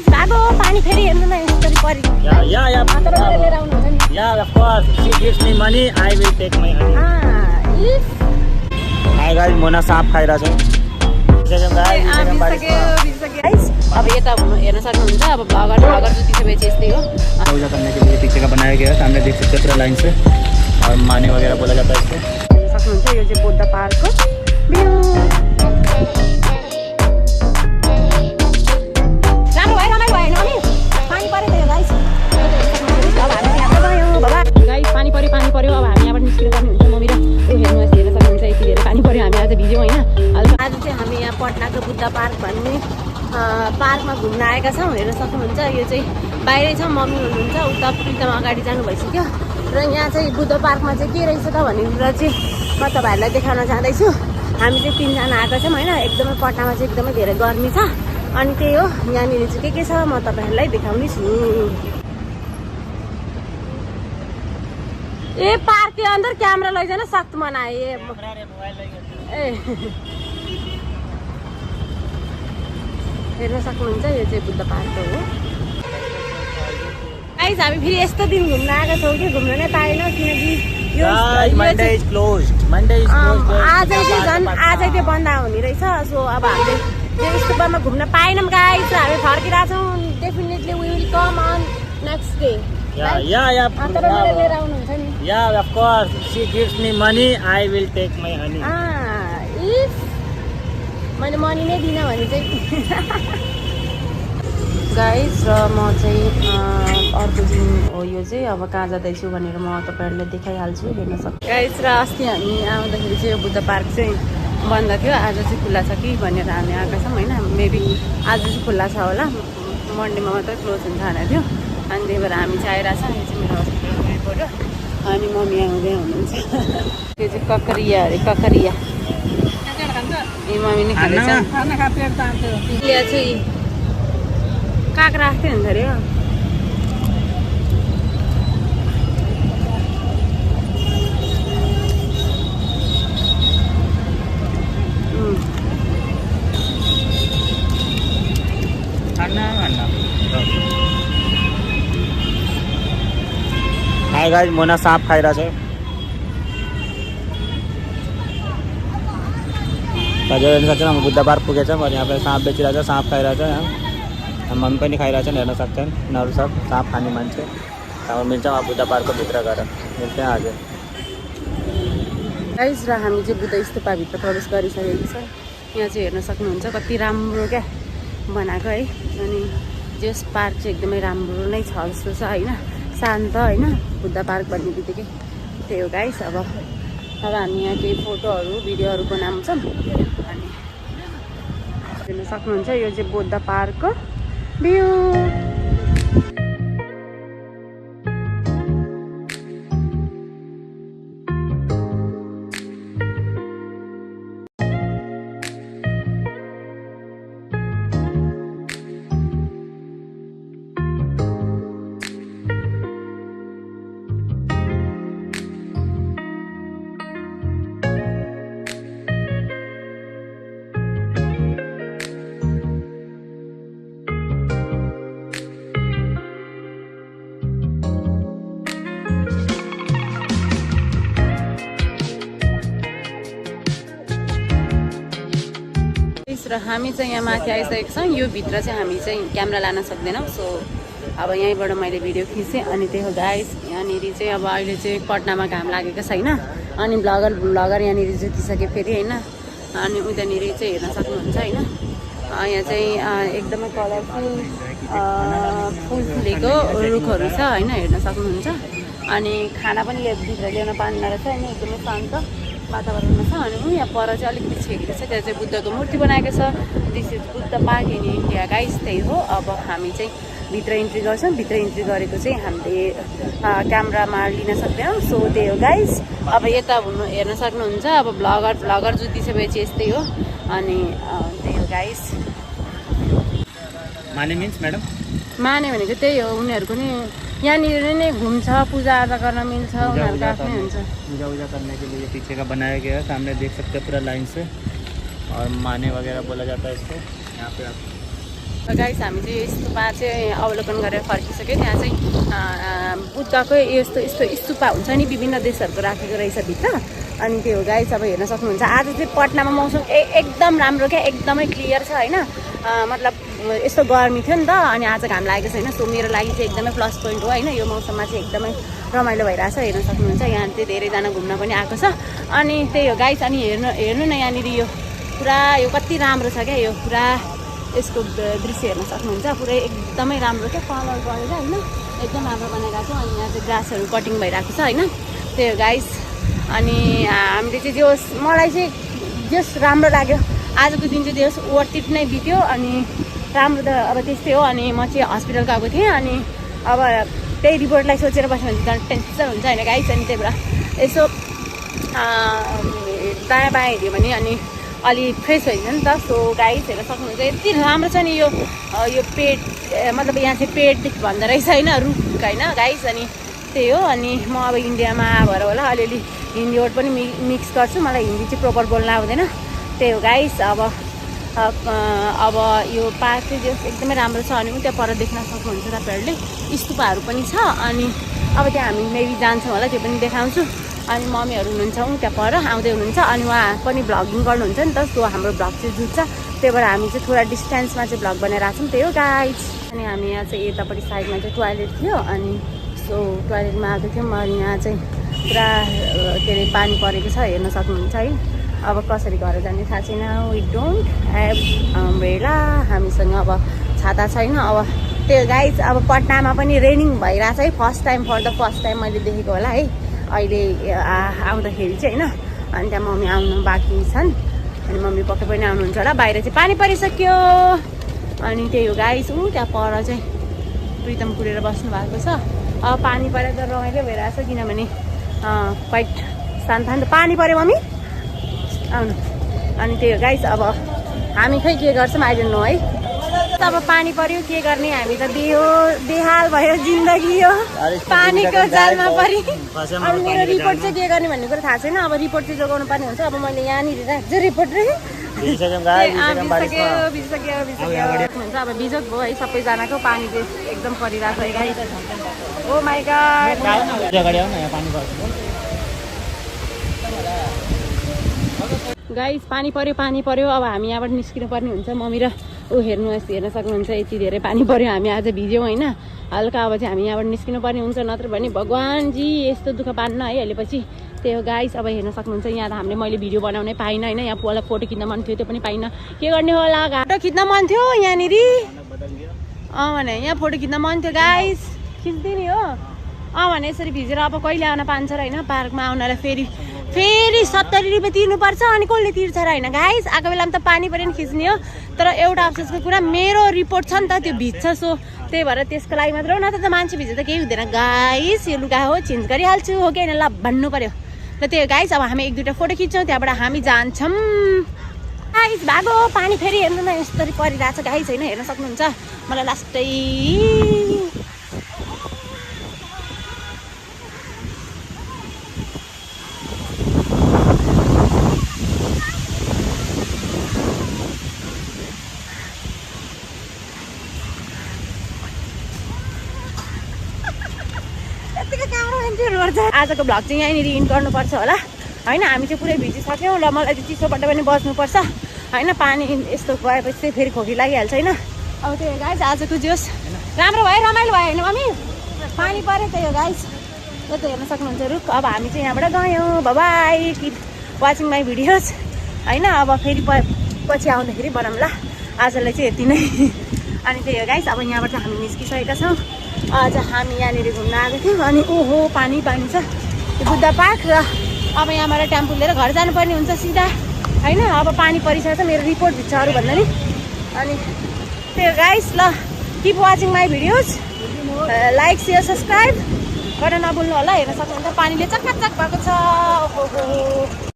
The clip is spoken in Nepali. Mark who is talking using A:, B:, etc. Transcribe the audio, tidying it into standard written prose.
A: भागो पानी फेरि हेर्नु न यसरी परि
B: Yeah, of course. She gives me money, I will take my money. Hi guys, मोना साँप खाइरहेछ।
A: अब यता हेर्न सक्नुहुन्छ अब भ्लगर जुत्ती बेचे यस्तै हो।
B: पूजा करने के लिए पीछे का बनाया गया है, सामने देख सकते हैं पूरा लाइन से, और माने वगैरह बोला जाता है इसको।
A: हेर्न सक्नुहुन्छ यो चाहिँ बुद्ध पार्कको भ्यू। पानी पर्यो अब हामी यहाँबाट निस्किनु पर्ने हुन्छ। मम्मी र ऊ हेर्नुहोस्, हेर्न सक्नुहुन्छ यति धेरै पानी पर्यो। हामी आज भिज्यौँ होइन। आज चाहिँ हामी यहाँ पटनाको बुद्ध पार्क भन्ने पार्कमा घुम्न आएका छौँ। हेर्न सक्नुहुन्छ यो चाहिँ बाहिरै छ, मम्मी हुनुहुन्छ उता प्रितम अगाडि जानु भइसक्यो। र यहाँ चाहिँ बुद्ध पार्कमा चाहिँ के रहेछ त भन्ने कुरा चाहिँ म तपाईँहरूलाई देखाउन जाँदैछु। हामी चाहिँ 3 जना आएका छौँ होइन। एकदमै पटनामा चाहिँ एकदमै धेरै गर्मी छ, अनि त्यही हो यहाँनिर चाहिँ के छ म तपाईँहरूलाई देखाउनेछु। ए पार्क के अंदर कैमरा ले जाना सख्त मना है ये। हेर्न सक्नुहुन्छ यो चाहिँ बुद्ध पार्क हो। गाइस हामी फेरि यस्तो दिन घुम्न आएका छौँ कि घुम्न नै पाएनौँ, किनकि यो
B: Monday is closed.
A: आज चाहिँ बन्द हुने रहेछ। सो अब हामीले यो स्तूपमा घुम्न पाएनौँ गाइस। हामी फर्किरहेछौँ। Definitely we will come on next day.
B: Yeah, of course. She gives me money, I will take my honey.
A: If मैले मनी नै दिनँ भने चाहिँ गाइस। र म चाहिँ अर्को दिन हो यो चाहिँ अब कहाँ जाँदैछु भनेर म तपाईँहरूलाई देखाइहाल्छु। हेर्न सक्छु गाइस। र अस्ति हामी आउँदाखेरि चाहिँ यो बुद्ध पार्क चाहिँ बन्द थियो, आज चाहिँ खुल्ला छ कि भनेर हामी आएका छौँ होइन। मेबी आज चाहिँ खुल्ला छ होला, मन्डेमा मात्रै क्लोज हुन्छ भनेको थियो। अनि त्यही भएर हामी चाहिँ आइरहेछौँ। यो चाहिँ मेरो हस्पिटल पऱ्यो, अनि मम्मी आउँदै हुनुहुन्छ। यो चाहिँ ककरिया अरे, ककरिया। ए मम्मी नै खाँदैछ। यहाँ चाहिँ काँक्रा राख्थ्यो नि अरे।
B: हाय गाइस, मोना साँप खाइरहेछ। हम बुद्ध पार्क पुगेछ और यहाँ पे साँप बेचिरहेछ, साँप खाइरहेछ। यहाँ मम्मी पनि खाइरहेछन्, हेर्न सक्छन् यिनीहरू सब साँप खाने मान्छे। अब मिल्छौँ अब बुद्ध पार्कको भित्र गएर मिल्छ आज
A: गाइस। र हामी चाहिँ बुद्ध स्तूपभित्र प्रवेश गरिसकेको छ। यहाँ चाहिँ हेर्न सक्नुहुन्छ कति राम्रो क्या बनाएको है। अनि जस पार्क चाहिँ एकदमै राम्रो नै छ जस्तो छ होइन, शान्त होइन। बुद्ध पार्क भन्ने बित्तिकै त्यही हो गाइस। अब हामी यहाँ केही फोटोहरू भिडियोहरू बनाउँछौँ। अनि हेर्न सक्नुहुन्छ यो चाहिँ बुद्ध पार्कको भ्यू। र हामी चाहिँ यहाँ माथि आइसकेको छौँ। यो भित्र चाहिँ हामी चाहिँ क्यामेरा लान सक्दैनौँ। सो अब यहीँबाट मैले भिडियो खिचेँ। अनि त्यही हो गाइस। यहाँनिर चाहिँ अब अहिले चाहिँ पटनामा घाम लागेको छैन, अनि भ्लगर यहाँनिर जुतिसके फेरि होइन। अनि उतानिर चाहिँ हेर्न सक्नुहुन्छ होइन। यहाँ चाहिँ एकदमै कलरफुल फुल फुलेको रुखहरू छ होइन, हेर्न सक्नुहुन्छ। अनि खाना पनि भित्र ल्याउन पाउँदैन रहेछ होइन, एकदमै शान्त वातावरणमा छ। अनि यहाँ पर चाहिँ अलिकति छेकेको छ, त्यहाँ चाहिँ बुद्धको मूर्ति बनाएको छ। This is Buddha park in India guys. त्यही हो। अब हामी चाहिँ भित्र इन्ट्री गर्छौँ। भित्र इन्ट्री गरेको चाहिँ हामीले क्यामेरामा लिन सक्दैनौँ। सो त्यही हो गाइस। अब यता हेर्न सक्नुहुन्छ अब भ्लगर जुतिसकेपछि यस्तै हो। अनि त्यही हो गाइस।
B: माने मिन्स मैडम
A: माने भनेको त्यही हो, उनीहरूको नि यहाँनिर नै घुम्छ, पूजाआजा गर्न मिल्छ, उनीहरूको आफ्नै हुन्छ।
B: पूजा करने के लिए पीछे का बनाया गया है, सामने देख सकते हैं पूरा लाइन से, और माने वगैरह बोला जाता है इसको। यहाँ पे आप
A: गाइस हामी चाहिँ स्तूपा चाहिँ अवलोकन गरेर फर्किसक्यो। त्यहाँ चाहिँ बुद्धको यस्तो यस्तो स्तूपा हुन्छ नि विभिन्न देशहरूको राखेको रहेछ भित्र। अनि त्यो हो गाइस अब हेर्न सक्नुहुन्छ। आज चाहिँ पटनामा मौसम एकदम राम्रो क्या, एकदमै क्लियर छ होइन। मतलब यस्तो गर्मी थियो नि त, अनि आज घाम लागेको छैन। सो मेरो लागि चाहिँ एकदमै प्लस पोइन्ट हो होइन। यो मौसममा चाहिँ एकदमै रमाइलो भइरहेछ। हेर्न सक्नुहुन्छ यहाँ चाहिँ धेरैजना घुम्न पनि आएको छ। अनि त्यही हो गाइस। अनि हेर्नु न यहाँनिर यो पुरा यो कति राम्रो छ क्या। यो पुरा यसको दृश्य हेर्न सक्नुहुन्छ। पुरै एकदमै राम्रो क्या, कलर गरेर होइन एकदम राम्रो बनाइरहेको छ। अनि यहाँ चाहिँ ग्रासहरू कटिङ भइरहेको छ होइन। त्यही हो गाइस। अनि हामीले चाहिँ जोस् मलाई चाहिँ जोस् राम्रो लाग्यो आजको दिन चाहिँ जोस् वर्थ इट नै बित्यो। अनि राम्रो त अब त्यस्तै हो। अनि म चाहिँ हस्पिटल गएको थिएँ। अनि अब त्यही रिपोर्टलाई सोचेर बस्यो भने झन् टेन्सन हुन्छ होइन गाइस। अनि त्यही भएर यसो दायाँ बायाँ हेऱ्यो भने अनि अलि फ्रेस भइदिन्छ नि त। सो गाइस हेर्न सक्नुहुन्छ यति राम्रो छ नि यो पेट, मतलब यहाँ चाहिँ पेट भन्दो रहेछ होइन, रुख होइन गाइस। अनि त्यही हो। अनि म अब इन्डियामा भएर होला अलिअलि हिन्दी वर्ड पनि मिक्स गर्छु। मलाई हिन्दी चाहिँ प्रपर बोल्न आउँदैन। त्यही हो गाइस। अब यो पार्क चाहिँ एकदमै राम्रो छ। अनि त्यहाँ पर देख्न सक्नुहुन्छ तपाईँहरूले स्तूपाहरू पनि छ। अनि अब त्यहाँ हामी मेबी जान्छौँ होला, त्यो पनि देखाउँछु। अनि मम्मीहरू हुनुहुन्छ त्यहाँ पर आउँदै हुनुहुन्छ। अनि उहाँ पनि भ्लगिङ गर्नुहुन्छ नि त। सो हाम्रो भ्लग चाहिँ जुट्छ। त्यही भएर हामी चाहिँ थोडा डिस्टेन्समा चाहिँ भ्लग बनाइरहेको छौँ। त्यही हो गाइस। अनि हामी यहाँ चाहिँ यतापट्टि साइडमा चाहिँ टोयलेट थियो। अनि सो टोयलेटमा आएको थियौँ। अनि यहाँ चाहिँ पुरा के अरे पानी परेको छ, हेर्न सक्नुहुन्छ है। अब कसरी घर जाने थाहा छैन। वी डोन्ट ह्याभ अम्ब्रेला, हामीसँग अब छाता छैन। अब त्यो गाइस अब पटनामा पनि रेनिङ भइरहेछ है। फर्स्ट टाइम मैले देखेको होला है अहिले आउँदाखेरि चाहिँ होइन। अनि त्यहाँ मम्मी आउनु बाँकी छन्। अनि मम्मी पक्कै पनि आउनुहुन्छ होला। बाहिर चाहिँ पानी परिसक्यो। अनि त्यही हो गाइस। त्यहाँ पर चाहिँ प्रितम कुरेर बस्नु भएको छ। अब पानी परेर त रमाइलो भइरहेछ, किनभने क्वाइट शान्त पानी पऱ्यो मम्मी आउनु। अनि त्यही हो गाइस। अब हामी खै के गर्छौँ आई डोन्ट नो है। अब पानी पर्यो के गर्ने, हामी त बेहाल भयो जिन्दगी हो पानीको जालमा परि। अनि मेरो रिपोर्ट चाहिँ के गर्ने भन्ने कुरा थाहा छैन। अब रिपोर्ट चाहिँ जोगाउनु पर्ने हुन्छ। अब मैले यहाँनिर राख्छु रिपोर्ट हुन्छ। अब बिजोग भयो है सबैजनाको। पानी चाहिँ एकदम परिरहेको छ guys. Oh my God guys पानी पर्यो। अब हामी यहाँबाट निस्किनु पर्ने हुन्छ। मम्मी र हेर्नु सक्नुहुन्छ यति धेरै पानी पर्यो। हामी आज भिज्यौँ होइन हल्का। अब चाहिँ हामी यहाँबाट निस्किनु पर्ने हुन्छ, नत्र भने भगवान्जी यस्तो दुःख पार्न है अहिले पछि। त्यही हो गाइस। अब हेर्न सक्नुहुन्छ यहाँ त मैले भिडियो बनाउनै पाइनँ होइन। यहाँ पहिला फोटो खिच्न मन थियो, त्यो पनि पाइनँ। के गर्ने होला, घाटो खिच्न मन थियो यहाँनिर। भने यहाँ फोटो खिच्न मन थियो गाइस, खिच्दै नि हो। भने यसरी भिजेर अब कहिले आउन पान्छ र होइन। पार्कमा आउनलाई फेरि 70 रुपियाँ तिर्नुपर्छ। अनि कसले तिर्छ र होइन गाइस। आएको बेलामा त पानी पऱ्यो नि खिच्ने हो। तर एउटा अफसोसको कुरा मेरो रिपोर्ट छ नि त, त्यो भिज्छ। सो त्यही भएर त्यसको लागि मात्र हो, नत्र त मान्छे भिज्दा त केही हुँदैन गाइस। यो लुगा हो चेन्ज गरिहाल्छु हो कि होइन, ल भन्नु पऱ्यो। र त्यही हो गाइस। अब हामी 1-2टा फोटो खिच्छौँ, त्यहाँबाट हामी जान्छौँ गाइस। भागो पानी फेरि हेर्नु न यसरी परिरहेछ गाइस होइन। हेर्न सक्नुहुन्छ मलाई लास्टै आजको भ्लग चाहिँ यहीँनिर इन्ड गर्नुपर्छ होला होइन। हामी चाहिँ पुरै भिजिसक्यौँ र मलाई चाहिँ चिसोबाट पनि बस्नुपर्छ होइन। पानी यस्तो गएपछि चाहिँ फेरि खोकी लागिहाल्छ होइन। अब त्यही हो गाइस आजको जोस राम्रो भयो, रमाइलो भयो होइन मम्मी। पानी पऱ्यो त्यही हो गाइस। यो त हेर्न सक्नुहुन्छ रुख। अब हामी चाहिँ यहाँबाट गयौँ। By keep watching my videos होइन। अब फेरि पछि आउँदाखेरि बनाउँला। आजलाई चाहिँ यति नै। अनि त्यही हो गाइस। अब यहाँबाट हामी निस्किसकेका छौँ। आज हामी यहाँनिर घुम्न आएको थियौँ। अनि ओहो पानी छ यो बुद्ध पार्क। र अब यहाँबाट टेम्पो लिएर घर जानुपर्ने हुन्छ सिधा होइन। अब पानी परिसकेको छ, मेरो रिपोर्ट भित्र अरू भन्दा नि। अनि त्यही गाइस ल keep watching my videos, like share subscribe गर्न नभुल्नु होला। हेर्न सक्नुहुन्छ पानीले चकचक भएको छ। ओहो